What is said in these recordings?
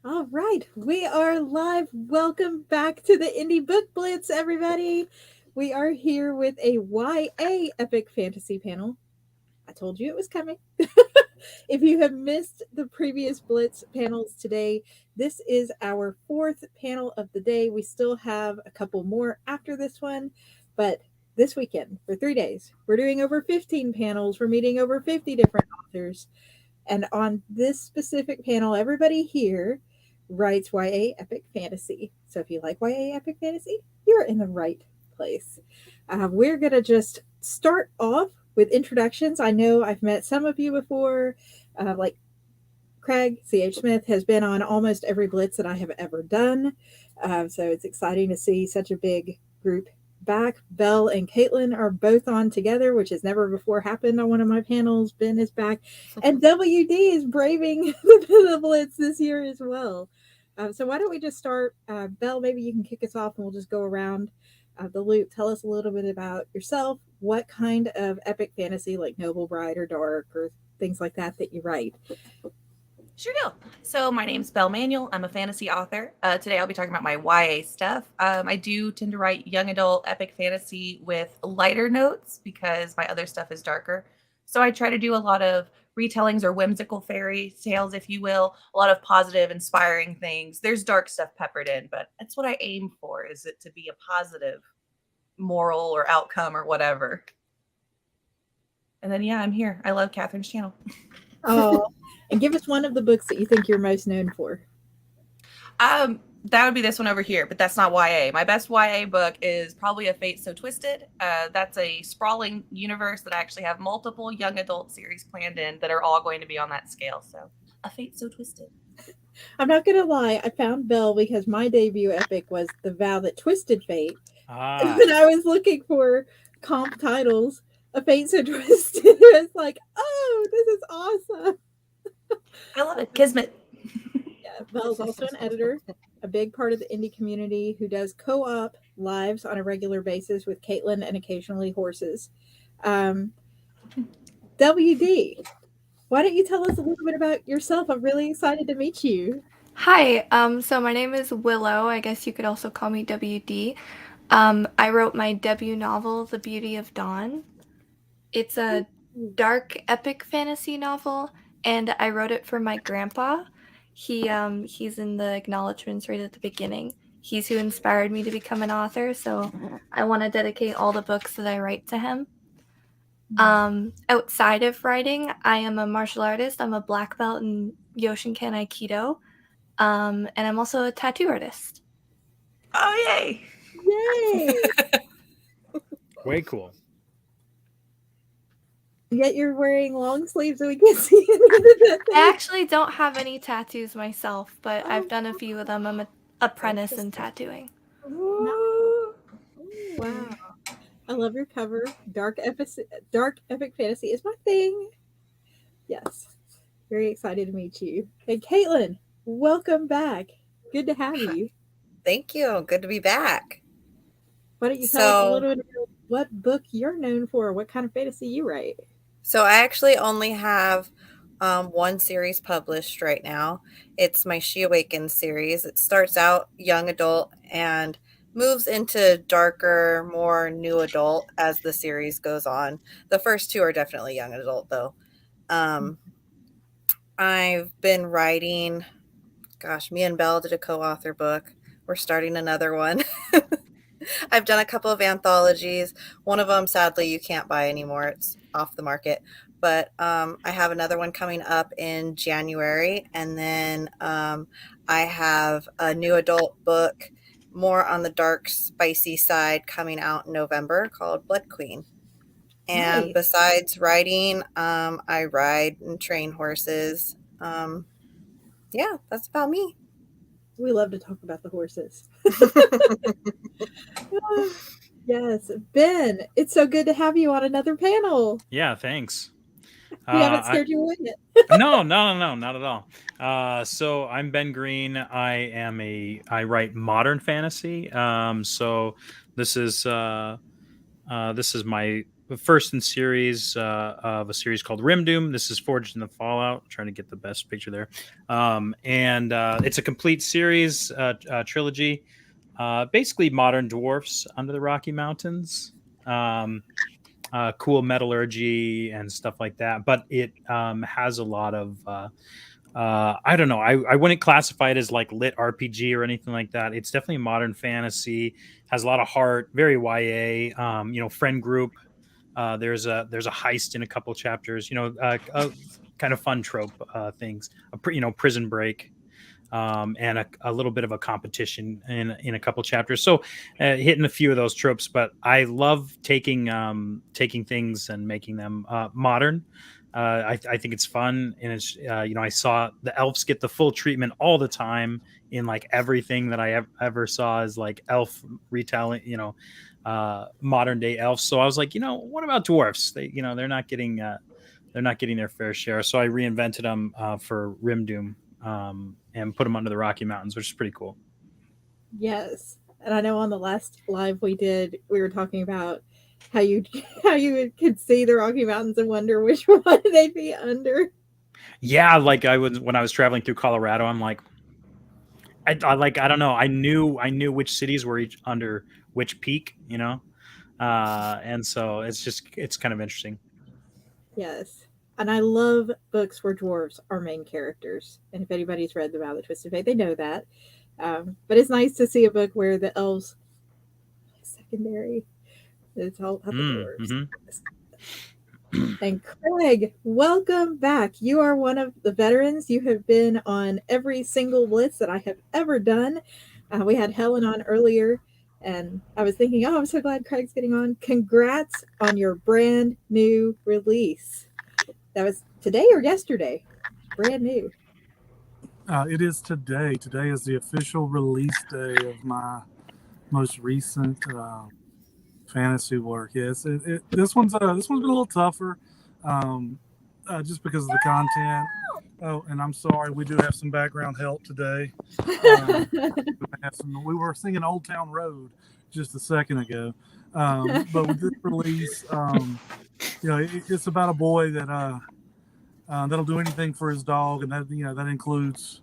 All right, we are live. Welcome back to the Indie Book Blitz, everybody. We are here with a YA epic fantasy panel. I told you it was coming. If you have missed the previous Blitz panels today, this is our fourth panel of the day. We still have a couple more after this one, but this weekend, for 3 days, we're doing over 15 panels. We're meeting over 50 different authors. And on this specific panel, everybody here writes YA epic fantasy. So if you like YA epic fantasy, you're in the right place. We're going to just start off with introductions. I know I've met some of you before, like Craig C.H. Smith has been on almost every Blitz that I have ever done. So it's exciting to see such a big group back. Belle and Caitlin are both on together, which has never before happened on one of my panels. Ben is back. And WD is braving the Blitz this year as well. So why don't we just start? Belle, maybe you can kick us off and we'll just go around the loop. Tell us a little bit about yourself. What kind of epic fantasy, like Noble Bride or Dark or things like that you write? Sure do. So my name's Belle Manuel. I'm a fantasy author. Today I'll be talking about my YA stuff. I do tend to write young adult epic fantasy with lighter notes because my other stuff is darker. So I try to do a lot of retellings or whimsical fairy tales, if you will, a lot of positive, inspiring things. There's dark stuff peppered in, but that's what I aim for, is it to be a positive moral or outcome or whatever. And then, yeah, I'm here. I love Catherine's channel. Oh, and give us one of the books that you think you're most known for. That would be this one over here, but that's not YA. My best YA book is probably A Fate So Twisted. That's a sprawling universe that I actually have multiple young adult series planned in that are all going to be on that scale. So, A Fate So Twisted. I'm not gonna lie, I found Belle because my debut epic was The Vow That Twisted Fate. And I was looking for comp titles. A Fate So Twisted. It's like, oh, this is awesome. I love it. Kismet. Yeah, Belle's also an editor, a big part of the indie community who does co-op lives on a regular basis with Caitlin and occasionally horses. WD, why don't you tell us a little bit about yourself? I'm really excited to meet you. Hi, so my name is Willow. I guess you could also call me WD. I wrote my debut novel, The Beauty of Dawn. It's a dark epic fantasy novel, and I wrote it for my grandpa. He's in the acknowledgments right at the beginning. He's who inspired me to become an author, so I want to dedicate all the books that I write to him. Outside of writing, I am a martial artist. I'm a black belt in Yoshinkan Aikido. And I'm also a tattoo artist. Oh, yay! Yay! Way cool. Yet you're wearing long sleeves so we can't see I actually don't have any tattoos myself, but I've done a few of them. I'm an apprentice in tattooing. Ooh. Wow. I love your cover. Dark epic fantasy is my thing. Yes. Very excited to meet you. And Caitlin, welcome back. Good to have you. Thank you. Good to be back. Why don't you tell us a little bit about what book you're known for? What kind of fantasy you write? So I actually only have one series published right now. It's my She Awakens series. It starts out young adult and moves into darker, more new adult as the series goes on. The first two are definitely young adult, though. I've been writing, gosh, me and Belle did a co-author book. We're starting another one. I've done a couple of anthologies. One of them, sadly, you can't buy anymore. It's off the market. But I have another one coming up in January. And then I have a new adult book, more on the dark, spicy side, coming out in November called Blood Queen. And besides writing, I ride and train horses. Yeah, that's about me. We love to talk about the horses. Yes. Ben, it's so good to have you on another panel. Yeah, thanks. We haven't scared you away yet. No, not at all. So I'm Ben Green. I write modern fantasy. So this is my the first in series of a series called Rimdoom. This is Forged in the Fallout. I'm trying to get the best picture there. And it's a complete series, trilogy. Basically, modern dwarfs under the Rocky Mountains. Cool metallurgy and stuff like that. But it has a lot of I don't know. I wouldn't classify it as like lit RPG or anything like that. It's definitely modern fantasy. Has a lot of heart. Very YA. Friend group. There's a heist in a couple chapters. Kind of fun trope things. Prison break. And a little bit of a competition in a couple chapters. So hitting a few of those tropes, but I love taking things and making them modern. I think it's fun, and it's I saw the elves get the full treatment all the time in like everything that I ever saw is like elf retelling, modern day elves. So I was like, what about dwarfs? They're not getting their fair share. So I reinvented them for Rimdoom. And put them under the Rocky Mountains, which is pretty cool. Yes, and I know on the last live we did, we were talking about how you could see the Rocky Mountains and wonder which one they'd be under. Yeah, like when I was traveling through Colorado. I'm like, I don't know. I knew which cities were each under which peak, and so it's kind of interesting. Yes. And I love books where dwarves are main characters. And if anybody's read The Vow of the Twisted Fate, they know that. But it's nice to see a book where the elves secondary. It's all about the dwarves. Mm-hmm. And Craig, welcome back. You are one of the veterans. You have been on every single blitz that I have ever done. We had Helen on earlier, and I was thinking, oh, I'm so glad Craig's getting on. Congrats on your brand new release. That was today or yesterday? Brand new. It is today. Today is the official release day of my most recent fantasy work. Yes, this one's been a little tougher, just because of the content. Oh, and I'm sorry, we do have some background help today. We were singing Old Town Road just a second ago, but with this release, it's about a boy that that'll do anything for his dog, and that includes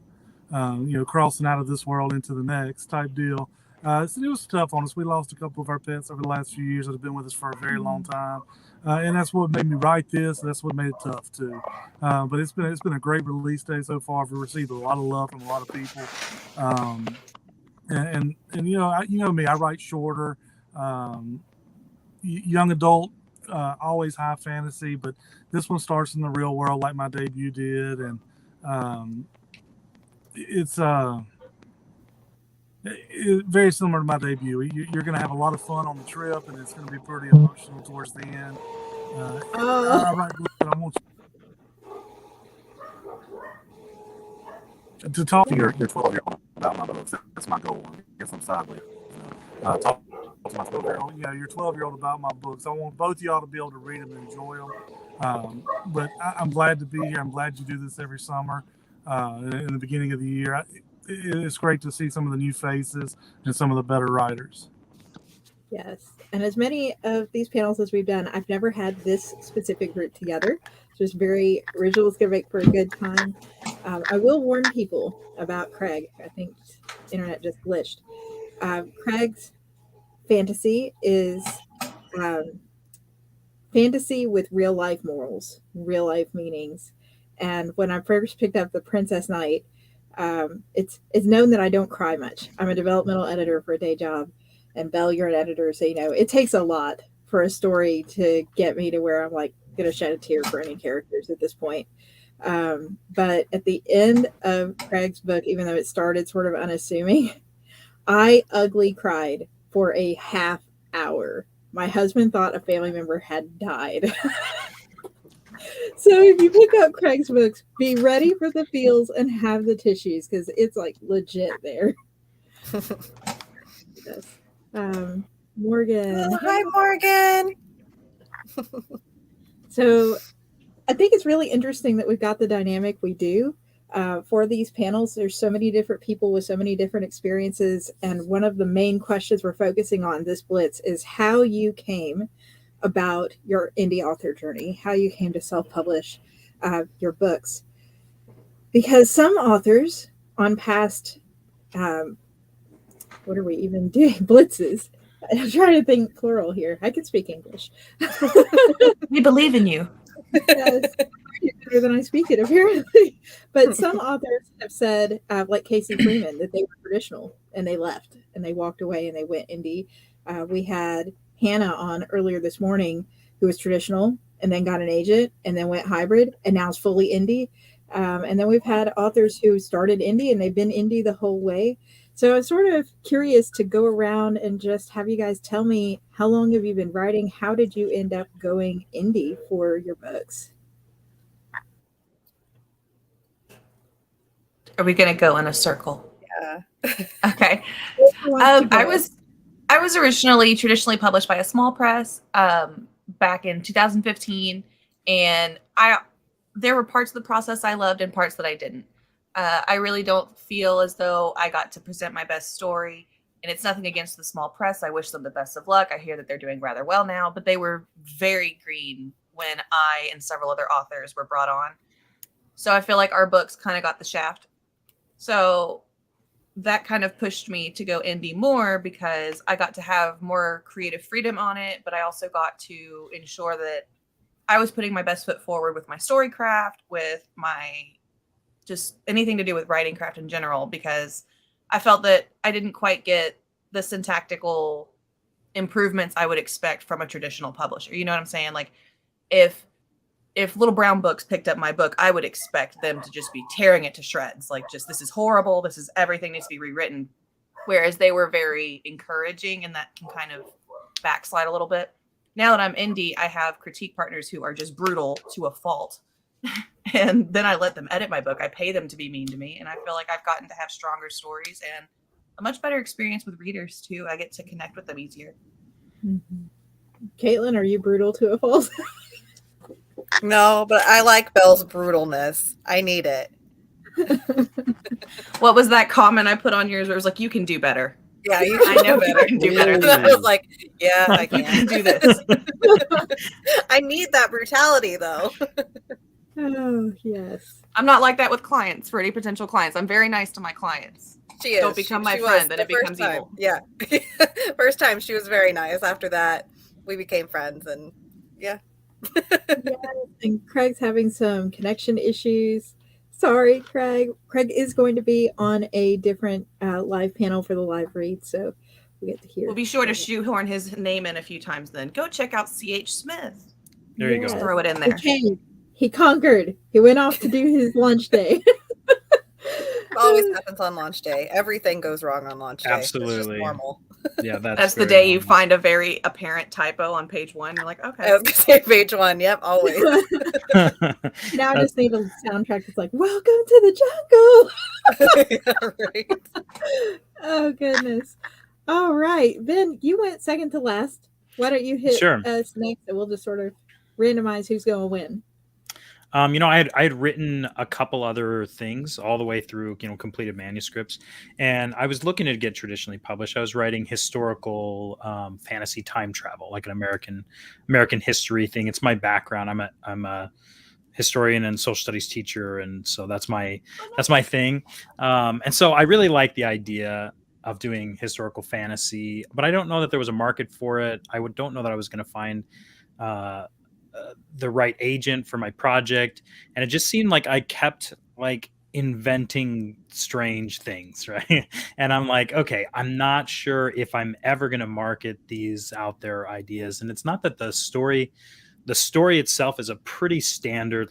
crossing out of this world into the next type deal. So it was tough on us. We lost a couple of our pets over the last few years that have been with us for a very long time, and that's what made me write this. That's what made it tough too. But it's been a great release day so far. We've received a lot of love from a lot of people, and me, I write shorter, young adult, always high fantasy, but this one starts in the real world like my debut did, and it's very similar to my debut. You're going to have a lot of fun on the trip, and it's going to be pretty emotional towards the end. I write books that I want you to talk to your 12-year-old about my books. That's my goal. I guess I'm sideways. Talk to my 12-year-old. Yeah, your 12-year-old about my books. I want both of y'all to be able to read them and enjoy them. But I'm glad to be here. I'm glad you do this every summer in the beginning of the year. It's great to see some of the new faces and some of the better writers. Yes. And as many of these panels as we've done, I've never had this specific group together. It's just very original. It's going to make for a good time. I will warn people about Craig. I think the internet just glitched. Craig's fantasy is fantasy with real life morals, real life meanings. And when I first picked up The Princess Knight, it's known that I don't cry much. I'm a developmental editor for a day job, and Belle, you're an editor, so it takes a lot for a story to get me to where I'm like gonna shed a tear for any characters at this point. But at the end of Craig's book, even though it started sort of unassuming, I ugly cried for a half hour. My husband thought a family member had died. So if you pick up Craig's books, be ready for the feels and have the tissues, because it's like legit there. Yes. Morgan. Oh, hi, Morgan. So I think it's really interesting that we've got the dynamic we do for these panels. There's so many different people with so many different experiences. And one of the main questions we're focusing on this Blitz is how you came about your indie author journey, how you came to self-publish your books, because some authors on past what are we even doing? Blitzes. I'm trying to think plural here. I can speak English. We believe in you. Yes, better than I speak it, apparently. But some authors have said, like Casey Freeman, that they were traditional and they left and they walked away and they went indie. We had Hannah on earlier this morning, who was traditional and then got an agent and then went hybrid and now is fully indie. And then we've had authors who started indie and they've been indie the whole way. So I'm sort of curious to go around and just have you guys tell me, how long have you been writing? How did you end up going indie for your books? Are we going to go in a circle? Yeah. Okay. Who wants to go? I was originally traditionally published by a small press back in 2015, and there were parts of the process I loved and parts that I didn't. I really don't feel as though I got to present my best story, and it's nothing against the small press. I wish them the best of luck. I hear that they're doing rather well now, but they were very green when I and several other authors were brought on. So I feel like our books kind of got the shaft. So that kind of pushed me to go indie more because I got to have more creative freedom on it, but I also got to ensure that I was putting my best foot forward with my story craft, with my just anything to do with writing craft in general, because I felt that I didn't quite get the syntactical improvements I would expect from a traditional publisher. You know what I'm saying? Like if Little Brown Books picked up my book, I would expect them to just be tearing it to shreds. Like, just, this is horrible. This is, everything needs to be rewritten. Whereas they were very encouraging, and that can kind of backslide a little bit. Now that I'm indie, I have critique partners who are just brutal to a fault. And then I let them edit my book. I pay them to be mean to me. And I feel like I've gotten to have stronger stories and a much better experience with readers too. I get to connect with them easier. Mm-hmm. Caitlin, are you brutal to a fault? No, but I like Belle's brutalness. I need it. What was that comment I put on yours where it was like, you can do better? Yeah, I know you can do better. I was like, yeah, I You can do this. I need that brutality though. Oh, yes. I'm not like that with clients, for any potential clients. I'm very nice to my clients. She is. Don't become my She friend, was then the it becomes first time. evil. Yeah. First time she was very nice. After that, we became friends, and yeah. Yes, and Craig's having some connection issues. Sorry, Craig. Craig is going to be on a different live panel for the live read, so we get to hear. We'll be sure to shoehorn his name in a few times then. Go check out C.H. Smith. There you Just go. throw it in there. Okay. He conquered. He went off to do his lunch day. It always happens on launch day. Everything goes wrong on launch day. It's just Absolutely. normal. Yeah, That's the very day you normal. find a very apparent typo on page 1. You're like, I okay. was gonna say page 1. Yep, always. Now I just need a soundtrack that's like, welcome to the jungle. Yeah, right. Oh, goodness. All right. Ben, you went second to last. Why don't you hit Sure. us next, and we'll just sort of randomize who's going to win. I had written a couple other things all the way through, completed manuscripts, and I was looking to get traditionally published. I was writing historical fantasy time travel, like an American history thing. It's my background. I'm a historian and social studies teacher, and so that's my thing. And so I really like the idea of doing historical fantasy, but I don't know that there was a market for it. Don't know that I was going to find the right agent for my project, and it just seemed like I kept inventing strange things, right? And I'm like, okay, I'm not sure if I'm ever going to market these out there ideas. And it's not that the story itself is a pretty standard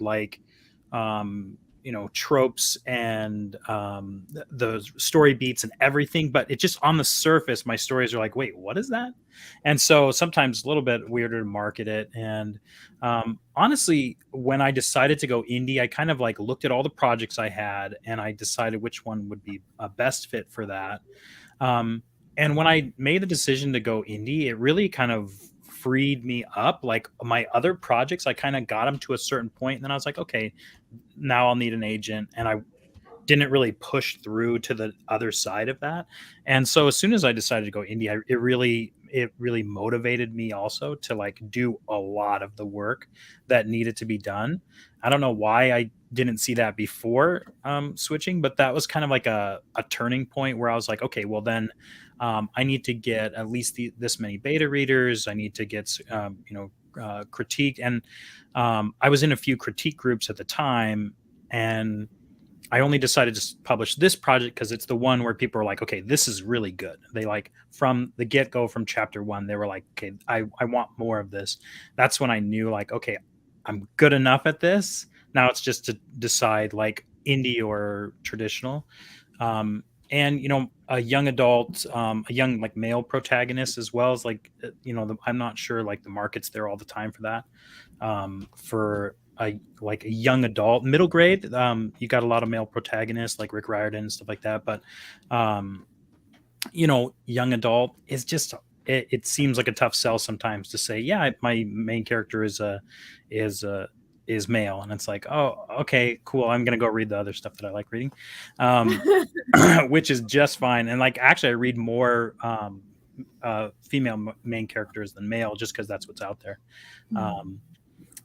tropes and the story beats and everything, but it just, on the surface, my stories are like, wait, what is that? And so sometimes a little bit weirder to market it. And honestly, when I decided to go indie, I kind of looked at all the projects I had, and I decided which one would be a best fit for that. And when I made the decision to go indie, it really kind of freed me up. Like, my other projects, I kind of got them to a certain point, and then I was like, okay, now I'll need an agent. And I didn't really push through to the other side of that. And so as soon as I decided to go indie, it really motivated me also to like do a lot of the work that needed to be done. I don't know why I didn't see that before switching, but that was kind of like a turning point where I was like, okay, well then I need to get at least this many beta readers. I need to get critique, and I was in a few critique groups at the time, and I only decided to publish this project because it's the one where people are like, okay, this is really good. They like from the get go, from chapter one, they were like, okay, I want more of this. That's when I knew like, okay, I'm good enough at this. Now it's just to decide like indie or traditional. And a young adult, a young like male protagonist, as well as like I'm not sure like the market's there all the time for that. For a young adult, middle grade, you got a lot of male protagonists like Rick Riordan and stuff like that, but young adult is just it seems like a tough sell sometimes to say, yeah, my main character is male, and it's like, oh, okay, cool, I'm gonna go read the other stuff that I like reading, which is just fine. And like actually I read more female main characters than male, just because that's what's out there.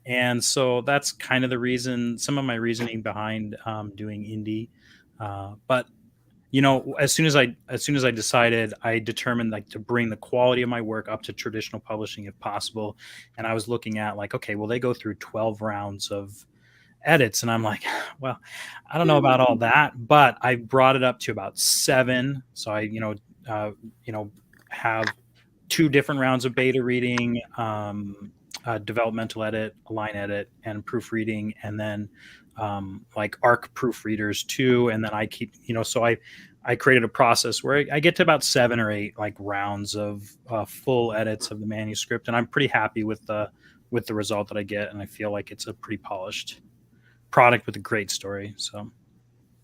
And so that's kind of the reason, some of my reasoning behind doing indie. But as soon as I decided, I determined like to bring the quality of my work up to traditional publishing if possible. And I was looking at like, okay, well, they go through 12 rounds of edits, and I'm like, well, I don't know about all that, but I brought it up to about 7. So I have 2 different rounds of beta reading, developmental edit, line edit, and proofreading, and then like ARC proofreaders too. And then I keep, so I created a process where I get to about 7 or 8 like rounds of full edits of the manuscript, and I'm pretty happy with the result that I get, and I feel like it's a pretty polished product with a great story. So,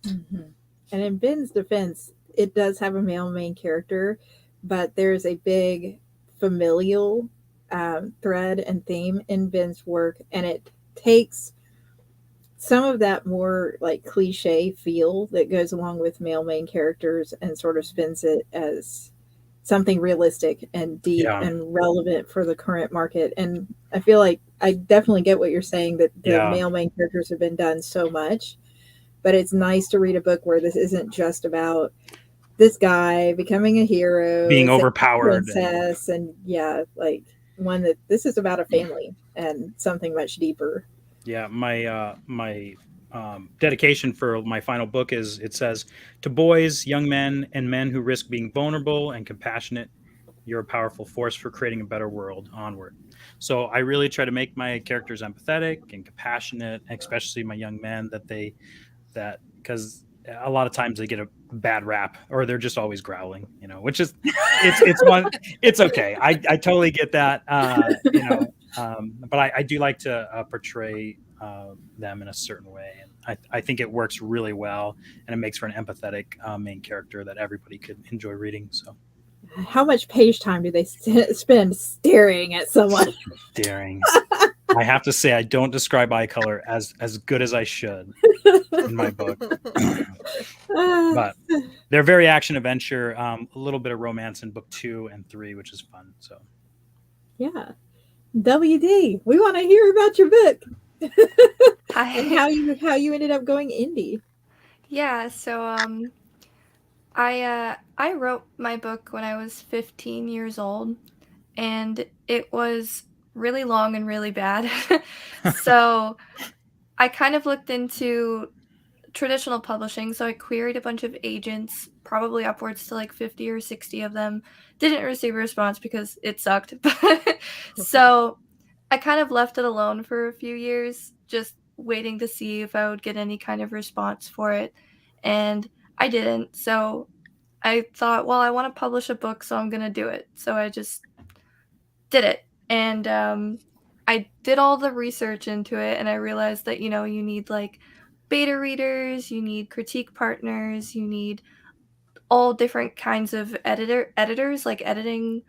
and in Ben's defense, it does have a male main character, but there's a big familial thread and theme in Ben's work, and it takes some of that more like cliche feel that goes along with male main characters and sort of spins it as something realistic and deep and relevant for the current market. And I feel like I definitely get what you're saying, that the male main characters have been done so much, but it's nice to read a book where this isn't just about this guy becoming a hero, being overpowered, princess, and like one that this is about a family and something much deeper. Yeah, my dedication for my final book is, it says, to boys, young men, and men who risk being vulnerable and compassionate, you're a powerful force for creating a better world. Onward. So I really try to make my characters empathetic and compassionate, especially my young men, because a lot of times they get a bad rap, or they're just always growling, which is it's okay. I totally get that, but I do like to portray them in a certain way, and I think it works really well, and it makes for an empathetic main character that everybody could enjoy reading. So, how much page time do they spend staring at someone? Staring. I have to say, I don't describe eye color as good as I should in my book. But they're very action adventure, a little bit of romance in book 2 and 3, which is fun. So, yeah. WD, we want to hear about your book. And how you ended up going indie. Yeah, so I wrote my book when I was 15 years old, and it was really long and really bad. So I kind of looked into traditional publishing. So I queried a bunch of agents, probably upwards to like 50 or 60 of them. Didn't receive a response because it sucked. So I kind of left it alone for a few years, just waiting to see if I would get any kind of response for it. And I didn't. So I thought, well, I want to publish a book, so I'm going to do it. So I just did it. And I did all the research into it, and I realized that, you need like beta readers, you need critique partners, you need all different kinds of editors, like editing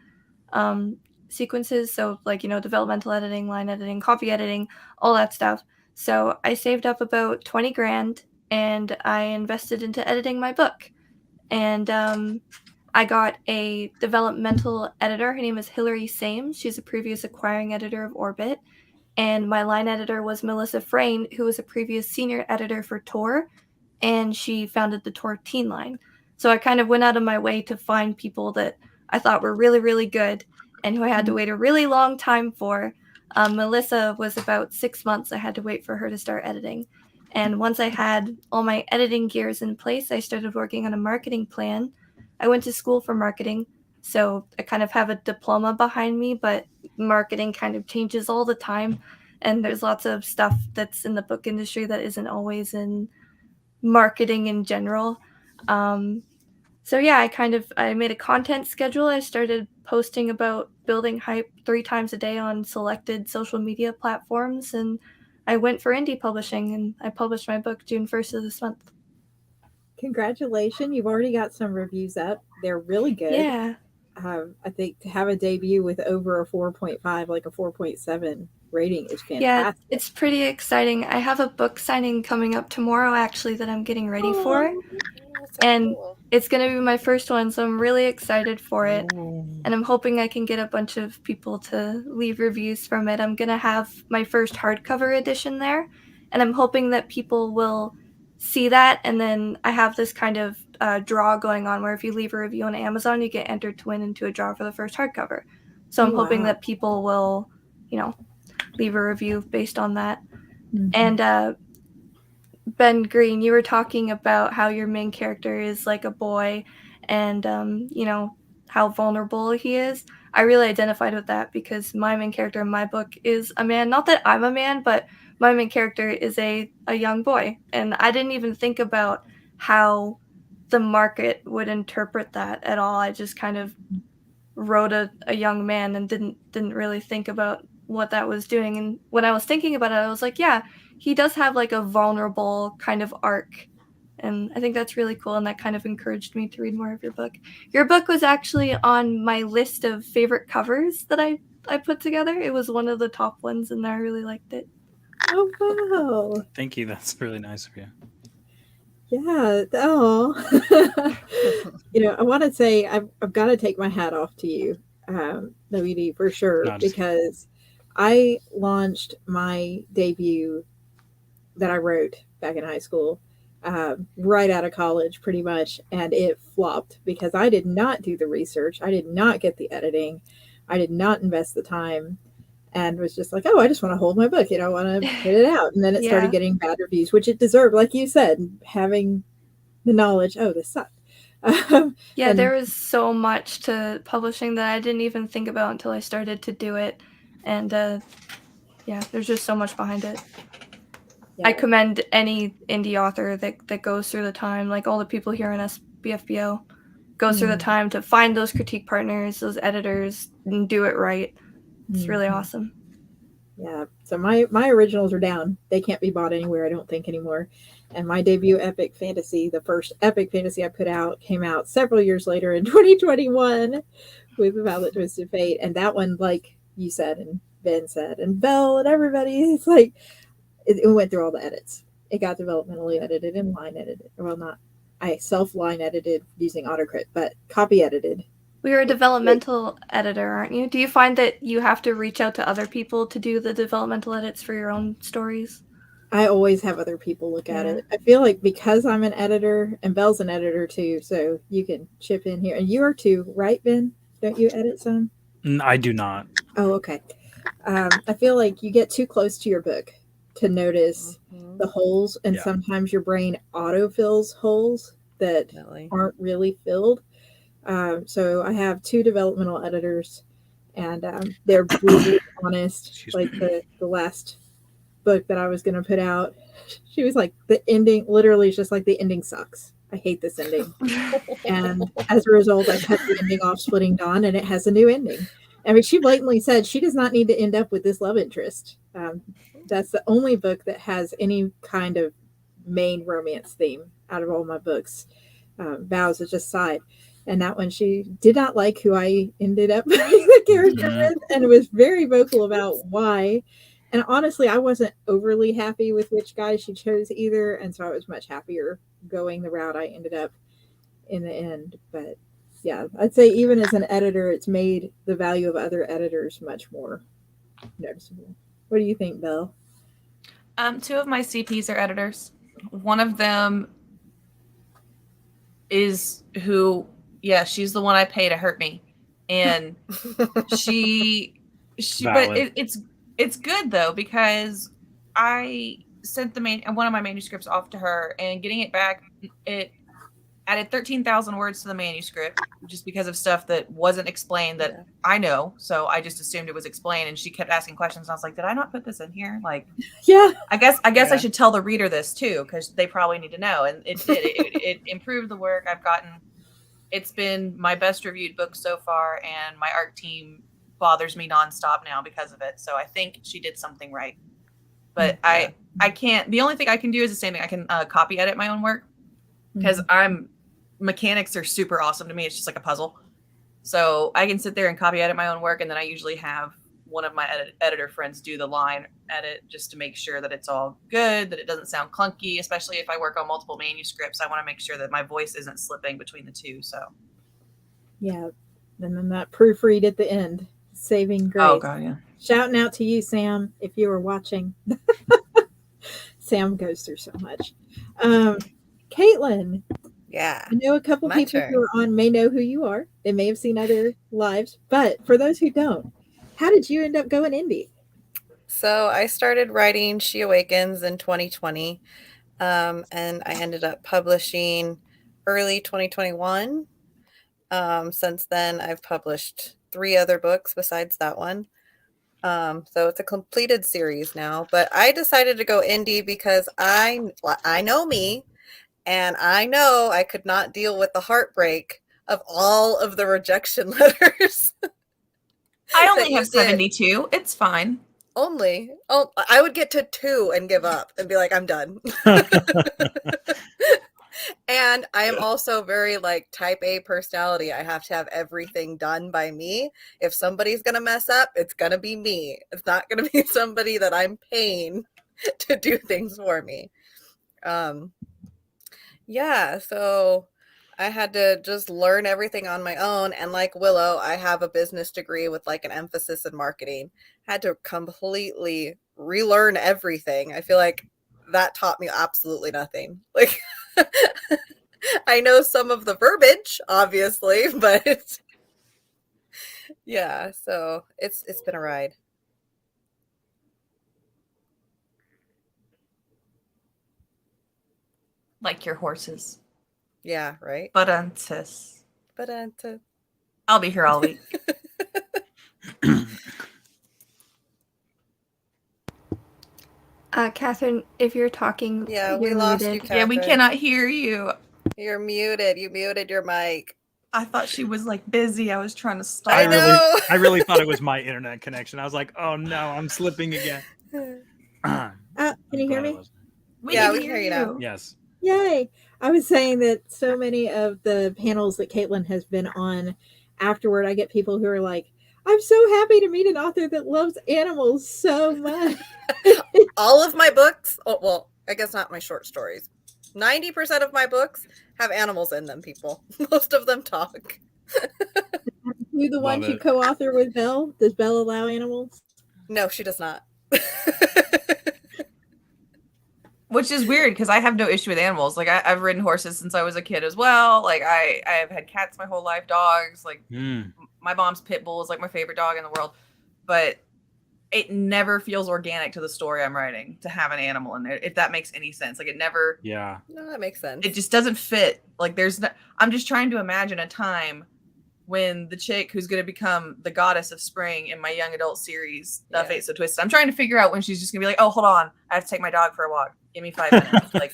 sequences. So like, developmental editing, line editing, copy editing, all that stuff. So I saved up about 20 grand and I invested into editing my book. And I got a developmental editor. Her name is Hilary Sames. She's a previous acquiring editor of Orbit. And my line editor was Melissa Frayne, who was a previous senior editor for Tor, and she founded the Tor teen line. So I kind of went out of my way to find people that I thought were really, really good and who I had to wait a really long time for. Melissa was about 6 months. I had to wait for her to start editing. And once I had all my editing gears in place, I started working on a marketing plan. I went to school for marketing, so I kind of have a diploma behind me, but marketing kind of changes all the time. And there's lots of stuff that's in the book industry that isn't always in marketing in general. So yeah, I made a content schedule. I started posting about building hype 3 times a day on selected social media platforms, and I went for indie publishing, and I published my book June 1st of this month. Congratulations. You've already got some reviews up. They're really good. Yeah. I think to have a debut with over a 4.5, like a 4.7 rating is fantastic. Yeah, it's pretty exciting. I have a book signing coming up tomorrow, actually, that I'm getting ready for. And it's going to be my first one, so I'm really excited for it. And I'm hoping I can get a bunch of people to leave reviews from it. I'm going to have my first hardcover edition there, and I'm hoping that people will see that. And then I have this kind of draw going on where if you leave a review on Amazon, you get entered to win into a draw for the first hardcover. So I'm hoping that people will, leave a review based on that. Mm-hmm. And Ben Green, you were talking about how your main character is like a boy and, how vulnerable he is. I really identified with that because my main character in my book is a man. Not that I'm a man, but my main character is a young boy. And I didn't even think about how the market would interpret that at all. I just kind of wrote a young man and didn't really think about what that was doing. And when I was thinking about it, I was like, yeah, he does have like a vulnerable kind of arc. And I think that's really cool. And that kind of encouraged me to read more of your book. Your book was actually on my list of favorite covers that I put together. It was one of the top ones and I really liked it. Oh, wow. Thank you. That's really nice of you. Yeah. Oh, I want to say I've got to take my hat off to you, WD, for sure, because I launched my debut that I wrote back in high school, right out of college, pretty much, and it flopped because I did not do the research. I did not get the editing. I did not invest the time. And was just like, oh, I just want to hold my book. I want to put it out. And then it started getting bad reviews, which it deserved. Like you said, having the knowledge, oh, this sucked. There was so much to publishing that I didn't even think about until I started to do it. And there's just so much behind it. Yeah. I commend any indie author that goes through the time, like all the people here in SBFBO, goes through the time to find those critique partners, those editors, and do it right. It's really awesome. Yeah. So my originals are down. They can't be bought anywhere, I don't think, anymore. And my debut epic fantasy, the first epic fantasy I put out, came out several years later in 2021 with Violet Twisted Fate. And that one, like you said, and Ben said, and Belle and everybody, it's like, it went through all the edits. It got developmentally edited and line edited. Well, not, I self-line edited using AutoCrit, but copy edited. You're a developmental editor, aren't you? Do you find that you have to reach out to other people to do the developmental edits for your own stories? I always have other people look at it. I feel like because I'm an editor, and Belle's an editor too, so you can chip in here. And you are too, right, Ben? Don't you edit some? I do not. Oh, okay. I feel like you get too close to your book to notice the holes, and sometimes your brain autofills holes that aren't really filled. So I have 2 developmental editors, and they're brutally honest. Like the last book that I was going to put out, she was like, the ending literally is just like, the ending sucks. I hate this ending. And as a result, I cut the ending off, Splitting Dawn, and it has a new ending. I mean, she blatantly said she does not need to end up with this love interest. That's the only book that has any kind of main romance theme out of all my books. Vows is just side. And that one, she did not like who I ended up putting the character with, and was very vocal about why. And honestly, I wasn't overly happy with which guy she chose either, and so I was much happier going the route I ended up in the end. But yeah, I'd say even as an editor, it's made the value of other editors much more noticeable. What do you think, Belle? Two of my CPs are editors. One of them is who, yeah, she's the one I pay to hurt me, and she, but Valid. it's good though, because I sent one of my manuscripts off to her, and getting it back, it added 13,000 words to the manuscript just because of stuff that wasn't explained that Yeah. I know. So I just assumed it was explained, and she kept asking questions. And I was like, did I not put this in here? Like, Yeah. I guess I Yeah. should tell the reader this too, because they probably need to know. And it did. It improved the work I've gotten. It's been my best reviewed book so far, and my art team bothers me nonstop now because of it. So I think she did something right. But Yeah. I can't. The only thing I can do is the same thing. I can copy edit my own work, because mechanics are super awesome to me. It's just like a puzzle. So I can sit there and copy edit my own work, and then I usually have one of my editor friends do the line edit just to make sure that it's all good, that it doesn't sound clunky, especially if I work on multiple manuscripts. I want to make sure that my voice isn't slipping between the two. So Yeah. And then that proofread at the end, saving grace. oh god, yeah. Shouting out to you, Sam, if you were watching. Sam goes through so much. Caitlin, Yeah. I know a couple My people who are on may know who you are. They may have seen other lives, but for those who don't, how did you end up going indie? So I started writing She Awakens in 2020, and I ended up publishing early 2021. Since then, I've published 3 other books besides that one. So it's a completed series now. But I decided to go indie because I know me, and I know I could not deal with the heartbreak of all of the rejection letters. I that only you have did. 72. It's fine. Only. Oh, I would get to 2 and give up and be like, I'm done. And I am also very like type A personality. I have to have everything done by me. If somebody's going to mess up, it's going to be me. It's not going to be somebody that I'm paying to do things for me. Yeah, so I had to just learn everything on my own. And like Willow, I have a business degree with like an emphasis in marketing. Had to completely relearn everything. I feel like that taught me absolutely nothing. Like I know some of the verbiage, obviously, but yeah, so it's been a ride. Like your horses. Yeah, right. But I'll be here all week. Catherine, if you're talking, Yeah, we you're lost you, muted. Catherine. Yeah, we cannot hear you. You're muted. You muted your mic. I thought she was like busy. I was trying to stop. I know. I really thought it was my internet connection. I was like, oh no, I'm slipping again. Can you hear me? We Yeah, can we can hear you now. Yes. Yay! I was saying that so many of the panels that Caitlin has been on, afterward, I get people who are like, I'm so happy to meet an author that loves animals so much. All of my books, well, I guess not my short stories. 90% of my books have animals in them, people. Most of them talk. You the one Love you it. co-author with Belle? Does Belle allow animals? No, she does not. Which is weird because I have no issue with animals. Like I've ridden horses since I was a kid as well. Like I have had cats my whole life, dogs. Like my mom's pit bull is like my favorite dog in the world. But it never feels organic to the story I'm writing to have an animal in there, if that makes any sense. Like it never. Yeah. No, that makes sense. It just doesn't fit. Like there's no, I'm just trying to imagine a time when the chick who's going to become the goddess of spring in my young adult series, Yeah. Fate So Twisted. I'm trying to figure out when she's just going to be like, oh, hold on, I have to take my dog for a walk. Give me 5 minutes. like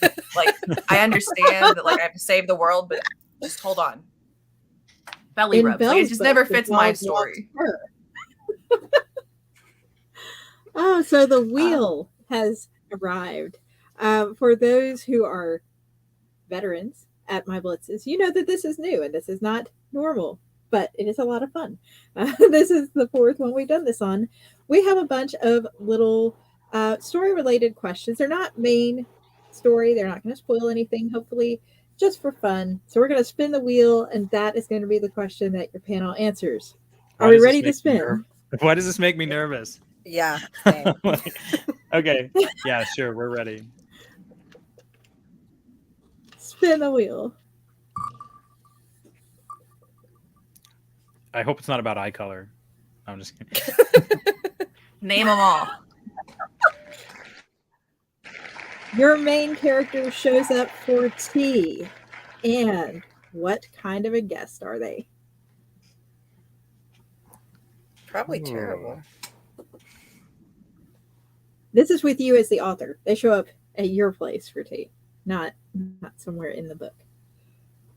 I understand that like I have to save the world, but just hold on. Belly In rubs. Like, it Belle's just book, never the fits my dog story. wants her. Oh, so the wheel has arrived. For those who are veterans at my blitzes, you know that this is new and this is not normal, but it is a lot of fun. This is the 4th one we've done this on. We have a bunch of little Story related questions. They're not main story. They're not going to spoil anything, hopefully, just for fun. So we're going to spin the wheel, and that is going to be the question that your panel answers. Are Why we does this ready to make me spin? nerv- Why does this make me nervous? Yeah, same. Okay. Yeah, sure. We're ready. Spin the wheel. I hope it's not about eye color. I'm just kidding. Name them all. Your main character shows up for tea. And what kind of a guest are they? Probably Ooh. terrible. This is with you as the author. They show up at your place for tea, not somewhere in the book.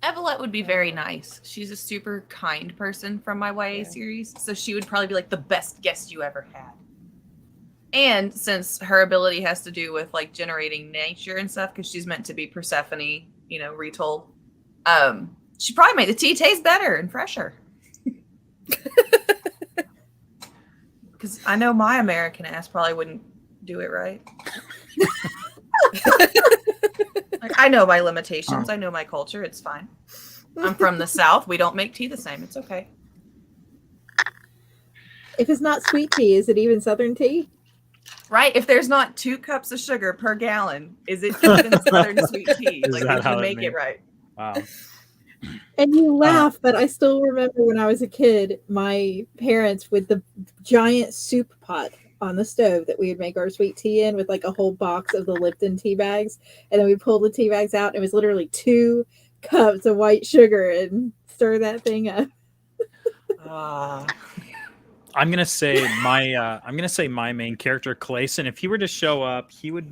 Evelette would be very nice. She's a super kind person from my YA series, so she would probably be like the best guest you ever had. And since her ability has to do with like generating nature and stuff, because she's meant to be Persephone, retold, she probably made the tea taste better and fresher. Because I know my American ass probably wouldn't do it right. Like, I know my limitations. I know my culture. It's fine. I'm from the South. We don't make tea the same. It's okay. If it's not sweet tea, is it even Southern tea? Right? If there's not 2 cups of sugar per gallon, is it even Southern sweet tea? Is Like, that we how can it make made- it right. Wow. And you laugh, but I still remember when I was a kid, my parents with the giant soup pot on the stove that we would make our sweet tea in with like a whole box of the Lipton tea bags. And then we pulled the tea bags out. And it was literally 2 cups of white sugar and stir that thing up. I'm gonna say my main character, Clayson. If he were to show up, he'd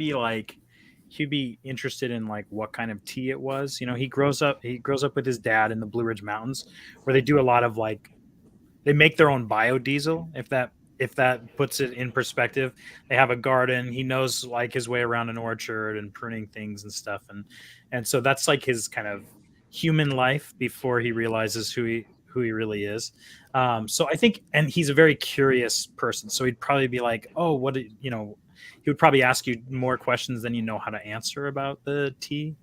be interested in like what kind of tea it was. He grows up with his dad in the Blue Ridge Mountains, where they do a lot of like, they make their own biodiesel. If that puts it in perspective, they have a garden. He knows like his way around an orchard and pruning things and stuff, and so that's like his kind of human life before he realizes who he really is. So I think, and he's a very curious person. So he'd probably be like, oh, he would probably ask you more questions than you know how to answer about the tea.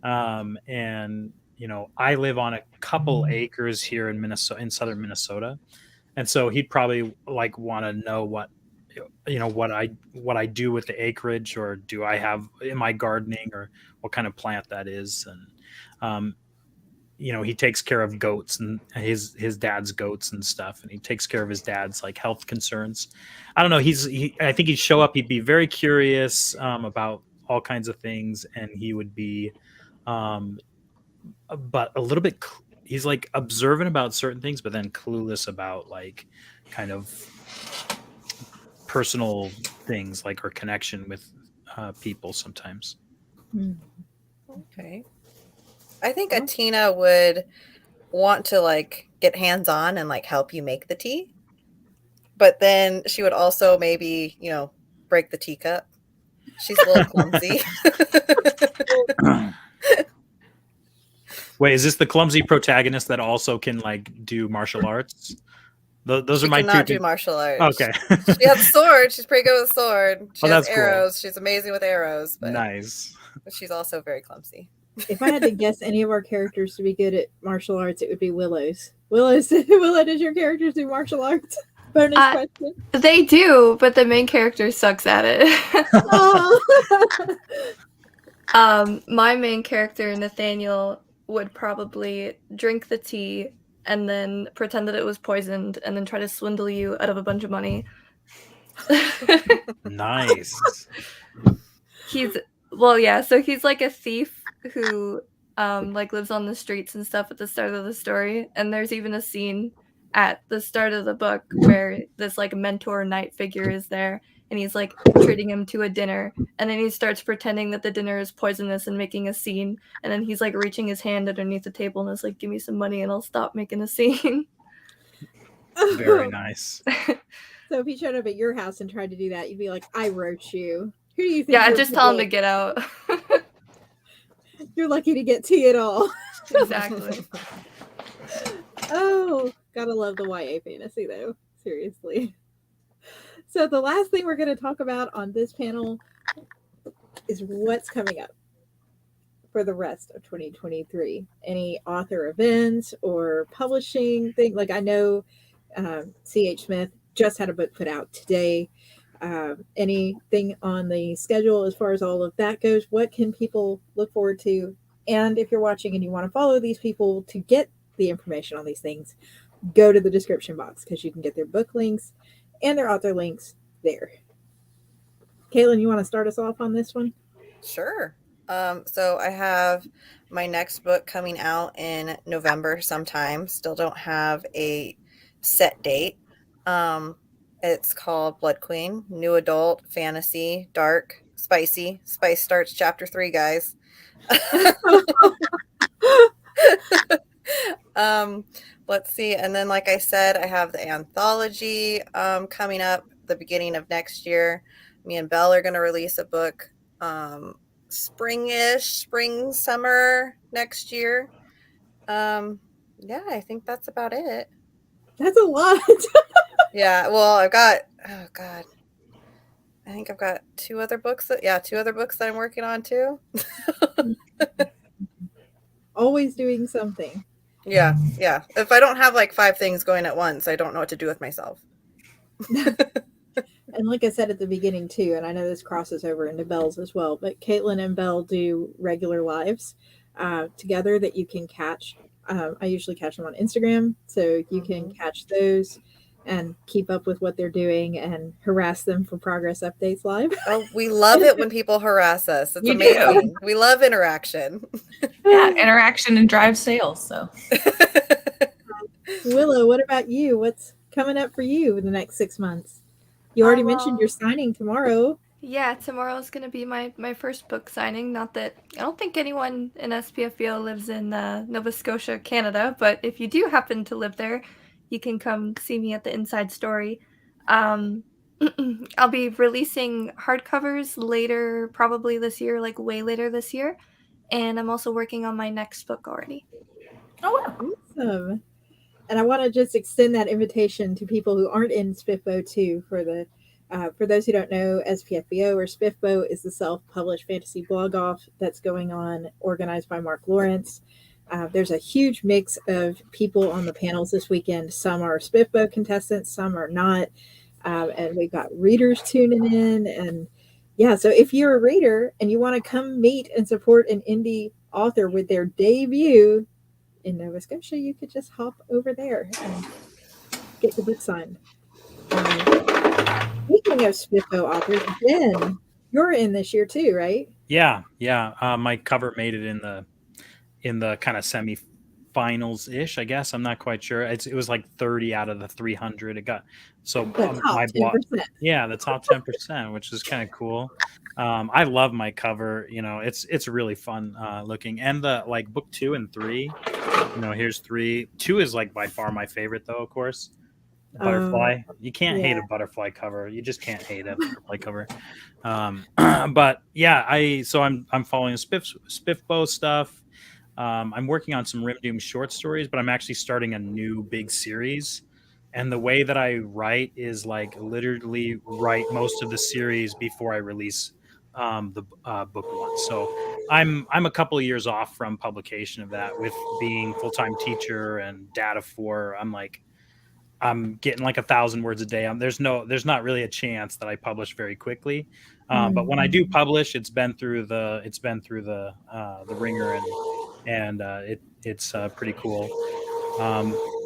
And I live on a couple acres here in Minnesota, in southern Minnesota. And so he'd probably like want to know what I do with the acreage, or am I gardening, or what kind of plant that is. And, he takes care of goats and his dad's goats and stuff. And he takes care of his dad's like health concerns. I don't know. I think he'd show up. He'd be very curious about all kinds of things. And he would be, but a little bit, he's like observant about certain things, but then clueless about like kind of personal things, like our connection with people sometimes. Okay. I think Atina would want to like get hands-on and like help you make the tea. But then she would also maybe, break the teacup. She's a little clumsy. Wait, is this the clumsy protagonist that also can like do martial arts? Those She are my cannot two. do martial arts. Okay. She has a sword. She's pretty good with a sword. She has that's cool. arrows. She's amazing with arrows. But, Nice. but she's also very clumsy. If I had to guess any of our characters to be good at martial arts, it would be Willow's. Willow, does your characters do martial arts? Bonus question. They do, but the main character sucks at it. My main character, Nathaniel, would probably drink the tea and then pretend that it was poisoned and then try to swindle you out of a bunch of money. Nice. So he's like a thief who like lives on the streets and stuff at the start of the story. And there's even a scene at the start of the book where this like mentor knight figure is there, and he's like treating him to a dinner, and then he starts pretending that the dinner is poisonous and making a scene, and then he's like reaching his hand underneath the table and is like, give me some money and I'll stop making a scene. Very nice. So if he showed up at your house and tried to do that, you'd be like, I wrote you. Who do you think? Yeah, I'd just tell him to get out. You're lucky to get tea at all. Exactly. Oh, gotta love the YA fantasy though. Seriously. So the last thing we're going to talk about on this panel is what's coming up for the rest of 2023. Any author events or publishing thing? Like I know C.H. Smith just had a book put out today. Anything on the schedule as far as all of that goes? What can people look forward to? And if you're watching and you want to follow these people to get the information on these things, go to the description box because you can get their book links and their author links there. Caitlin, you want to start us off on this one? Sure. So I have my next book coming out in November sometime. Still don't have a set date. It's called Blood Queen, new adult, fantasy, dark, spicy. Spice starts chapter 3, guys. Let's see. And then, like I said, I have the anthology coming up the beginning of next year. Me and Belle are going to release a book spring, summer next year. Yeah, I think that's about it. That's a lot. Yeah, well, I've got, oh God, I think I've got two other books that I'm working on too. Always doing something. Yeah. If I don't have like 5 things going at once, I don't know what to do with myself. And like I said at the beginning too, and I know this crosses over into Belle's as well, but Caitlin and Belle do regular lives together that you can catch. I usually catch them on Instagram, so you can catch those and keep up with what they're doing and harass them for progress updates live. Oh, we love it when people harass us. It's You amazing. We love interaction. Yeah, interaction and drive sales. So Willow, what about you? What's coming up for you in the next 6 months? You already mentioned your signing tomorrow. Yeah, tomorrow's going to be my first book signing. Not that I don't think anyone in SPFBO lives in Nova Scotia, Canada, but if you do happen to live there, you can come see me at the Inside Story. I'll be releasing hardcovers later, probably this year, like way later this year. And I'm also working on my next book already. oh wow. Awesome. And I want to just extend that invitation to people who aren't in SPFBO too. For those who don't know, SPFBO or SPFBO is the self-published fantasy blog off that's going on, organized by Mark Lawrence. There's a huge mix of people on the panels this weekend. Some are SPFBO contestants, some are not, and we've got readers tuning in. And yeah, so if you're a reader and you want to come meet and support an indie author with their debut in Nova Scotia, you could just hop over there and get the book signed. Speaking of SPFBO authors, Ben, you're in this year too, right? Yeah. My cover made it in the kind of semi-finals ish. I guess I'm not quite sure. It was like 30 out of the 300. It got so The top my 10%. Yeah, the top 10%, which is kind of cool. I love my cover. You know, it's really fun looking, and the like book 2 and 3. You know, here's 3. 2 is like by far my favorite, though. Of course, the butterfly. You can't hate a butterfly cover. You just can't hate a butterfly cover. But yeah, I'm following Spiffbo stuff. I'm working on some Rim Doom short stories, but I'm actually starting a new big series. And the way that I write is like literally write most of the series before I release the book one. So I'm a couple of years off from publication of that. With being full-time teacher and dad of 4, I'm getting like 1,000 words a day. There's not really a chance that I publish very quickly. But when I do publish, it's been through the ringer, and it's pretty cool.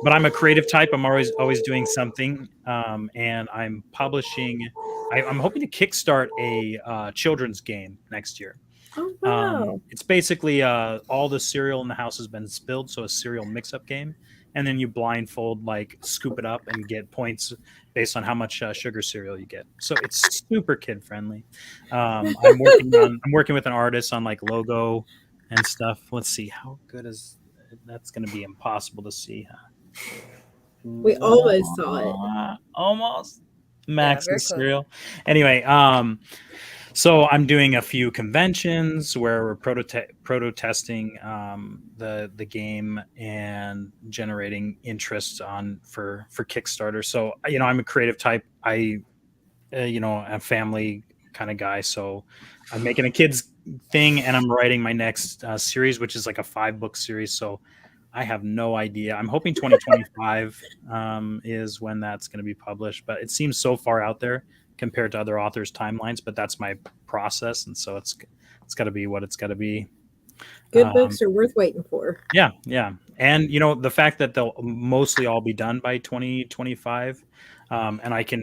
But I'm a creative type. I'm always doing something, and I'm publishing. I'm hoping to kickstart a children's game next year. Oh, wow. It's basically all the cereal in the house has been spilled, so a cereal mix-up game, and then you blindfold, like scoop it up and get points based on how much sugar cereal you get. So it's super kid friendly. I'm working with an artist on like logo and stuff. Let's see, how good is that's going to be impossible to see. We always saw it. Almost. Max very is close. cereal. Anyway, so I'm doing a few conventions where we're proto-testing the game and generating interest for Kickstarter. So, you know, I'm a creative type. I a family kind of guy. So I'm making a kids thing, and I'm writing my next series, which is like a 5-book series. So I have no idea. I'm hoping 2025 is when that's going to be published, but it seems so far out there compared to other authors' timelines. But that's my process, and so it's got to be what it's got to be. Good books are worth waiting for. Yeah, and the fact that they'll mostly all be done by 2025, and I can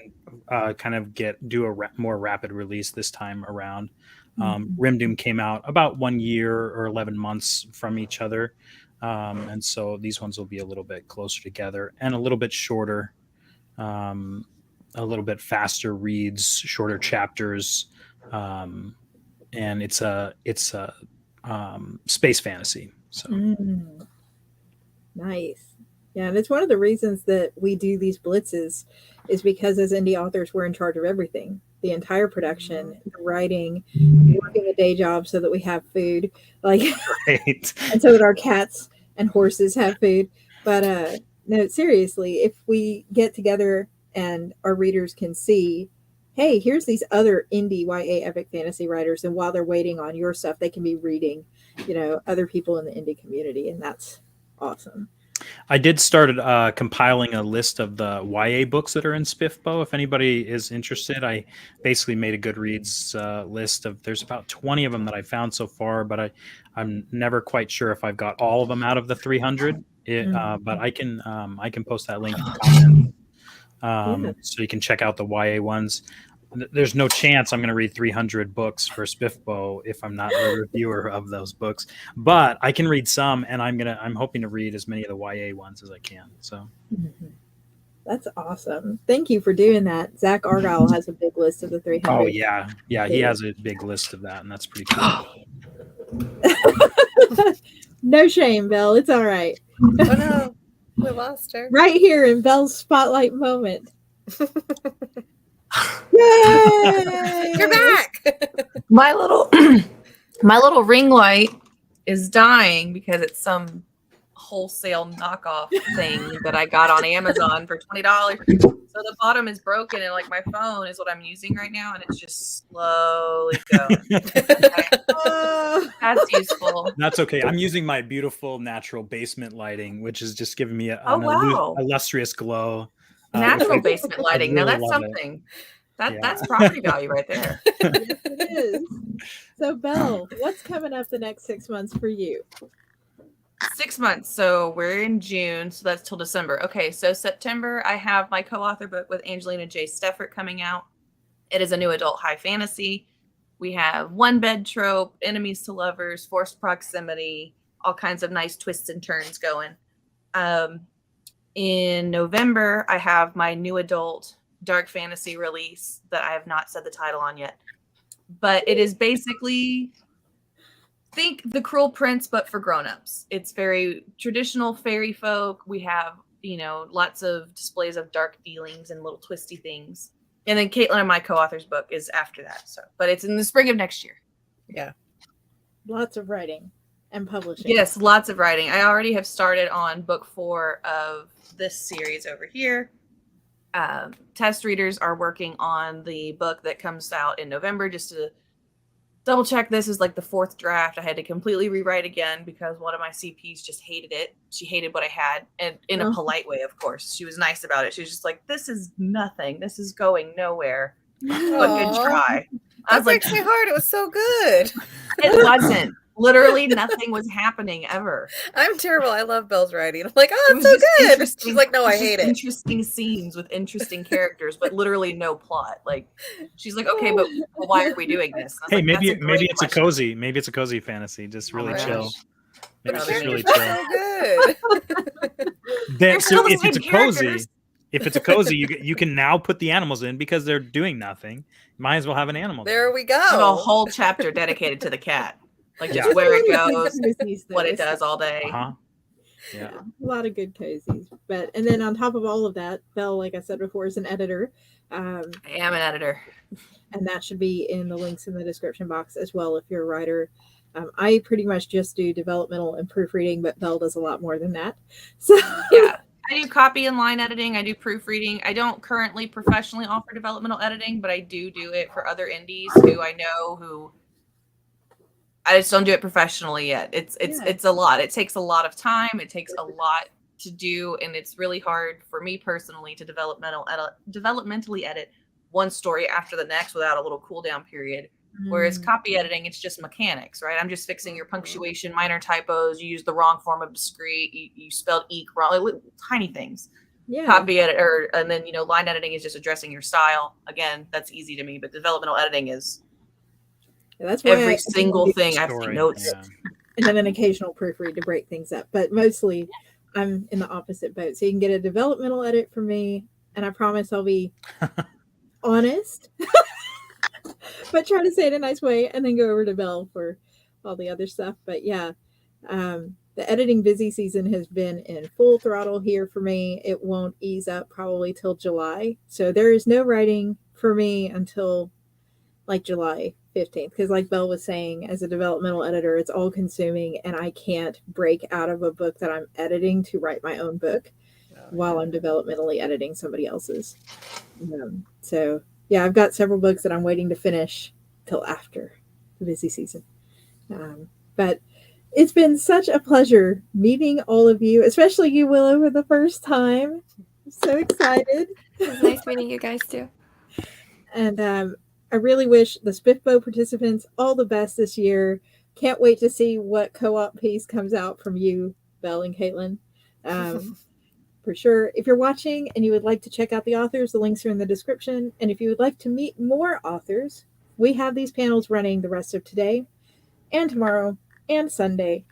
kind of do a more rapid release this time around. Rim Doom came out about 1 year or 11 months from each other. And so these ones will be a little bit closer together and a little bit shorter, a little bit faster reads, shorter chapters. And it's a space fantasy. So nice. Yeah, and it's one of the reasons that we do these blitzes is because as indie authors, we're in charge of everything. The entire production, the writing, working a day job so that we have food, like, right. and so that our cats and horses have food. But no, seriously, if we get together and our readers can see, hey, here's these other indie YA epic fantasy writers, and while they're waiting on your stuff, they can be reading, other people in the indie community, and that's awesome. I did start compiling a list of the YA books that are in SPIFBO. If anybody is interested, I basically made a Goodreads list of. There's about 20 of them that I found so far, but I'm never quite sure if I've got all of them out of the 300. But I can post that link in the comments, so you can check out the YA ones. There's no chance I'm going to read 300 books for SPIFBO if I'm not a reviewer of those books, but I can read some, and I'm hoping to read as many of the YA ones as I can. So that's awesome. Thank you for doing that. Zach Argyle has a big list of the 300. Oh yeah, he has a big list of that, and that's pretty cool. No shame, Belle. It's all right. Oh no, we lost her. Right here in Belle's spotlight moment. Yay! You're back. My little ring light is dying because it's some wholesale knockoff thing that I got on Amazon for $20. So the bottom is broken, and like my phone is what I'm using right now, and it's just slowly going. That's useful. That's okay. I'm using my beautiful natural basement lighting, which is just giving me an illustrious glow. Natural basement lighting. Now that's something. That's property value right there. Yes, it is. So, Belle, what's coming up the next 6 months for you? 6 months. So we're in June, so that's till December. Okay, so September, I have my co-author book with Angelina J. Steffert coming out. It is a new adult high fantasy. We have one bed trope, enemies to lovers, forced proximity, all kinds of nice twists and turns going. In November, I have my new adult dark fantasy release that I have not said the title on yet. But it is basically, think The Cruel Prince, but for grown-ups. It's very traditional fairy folk. We have, lots of displays of dark dealings and little twisty things. And then Caitlin and my co-author's book is after that. But it's in the spring of next year. Yeah. Lots of writing and publishing. Yes, lots of writing. I already have started on book 4 of this series over here. Test readers are working on the book that comes out in November, just to double check. This is like the 4th draft. I had to completely rewrite again because one of my CPs just hated it. She hated what I had, and in a polite way, of course. She was nice about it. She was just like, this is nothing. This is going nowhere. But good try. I was like, makes me hard. It was so good. It wasn't. Literally nothing was happening ever. I'm terrible. I love Belle's writing. I'm like, oh, it's so good. She's like, no, I hate it. Interesting scenes with interesting characters, but literally no plot. Like, she's like, okay, but why are we doing this? Hey, maybe it's a cozy. Maybe it's a cozy fantasy. Just really chill. Maybe it's just really chill. So good. So if it's a cozy, you can now put the animals in because they're doing nothing. Might as well have an animal. There we go. I have a whole chapter dedicated to the cat. Like just where it goes, what it does all day. Yeah, a lot of good cozies. And then on top of all of that, Belle, like I said before, is an editor. I am an editor. And that should be in the links in the description box as well if you're a writer. I pretty much just do developmental and proofreading, but Belle does a lot more than that. So yeah, I do copy and line editing. I do proofreading. I don't currently professionally offer developmental editing, but I do it for other indies who I know who. I just don't do it professionally yet. It's a lot. It takes a lot of time. It takes a lot to do, and it's really hard for me personally to developmentally edit one story after the next without a little cool down period. Whereas copy editing, it's just mechanics, right? I'm just fixing your punctuation, minor typos. You use the wrong form of discrete. You spelled eek wrong, like tiny things. Yeah. Copy edit, and then line editing is just addressing your style. Again, that's easy to me, but developmental editing is that's why every single thing. I have to take notes. Yeah. And then an occasional proofread to break things up. But mostly I'm in the opposite boat. So you can get a developmental edit from me, and I promise I'll be honest, but try to say it in a nice way, and then go over to Belle for all the other stuff. But yeah, the editing busy season has been in full throttle here for me. It won't ease up probably till July. So there is no writing for me until like July 15th, because like Belle was saying, as a developmental editor, it's all consuming, and I can't break out of a book that I'm editing to write my own book while I'm developmentally editing somebody else's. So yeah, I've got several books that I'm waiting to finish till after the busy season. But it's been such a pleasure meeting all of you, especially you, Willow, for the first time. I'm so excited. It was nice meeting you guys too. And I really wish the SPIFBO participants all the best this year. Can't wait to see what co-op piece comes out from you, Belle and Caitlin. For sure. If you're watching and you would like to check out the authors, the links are in the description. And if you would like to meet more authors, we have these panels running the rest of today and tomorrow and Sunday.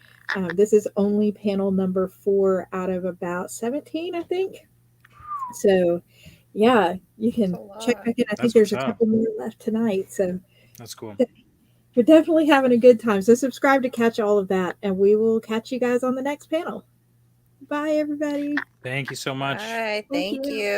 This is only panel number 4 out of about 17, I think. So yeah, you can check back in. I think there's a couple more left tonight. So that's cool. You're definitely having a good time. So subscribe to catch all of that, and we will catch you guys on the next panel. Bye, everybody. Thank you so much. All right. Thank you.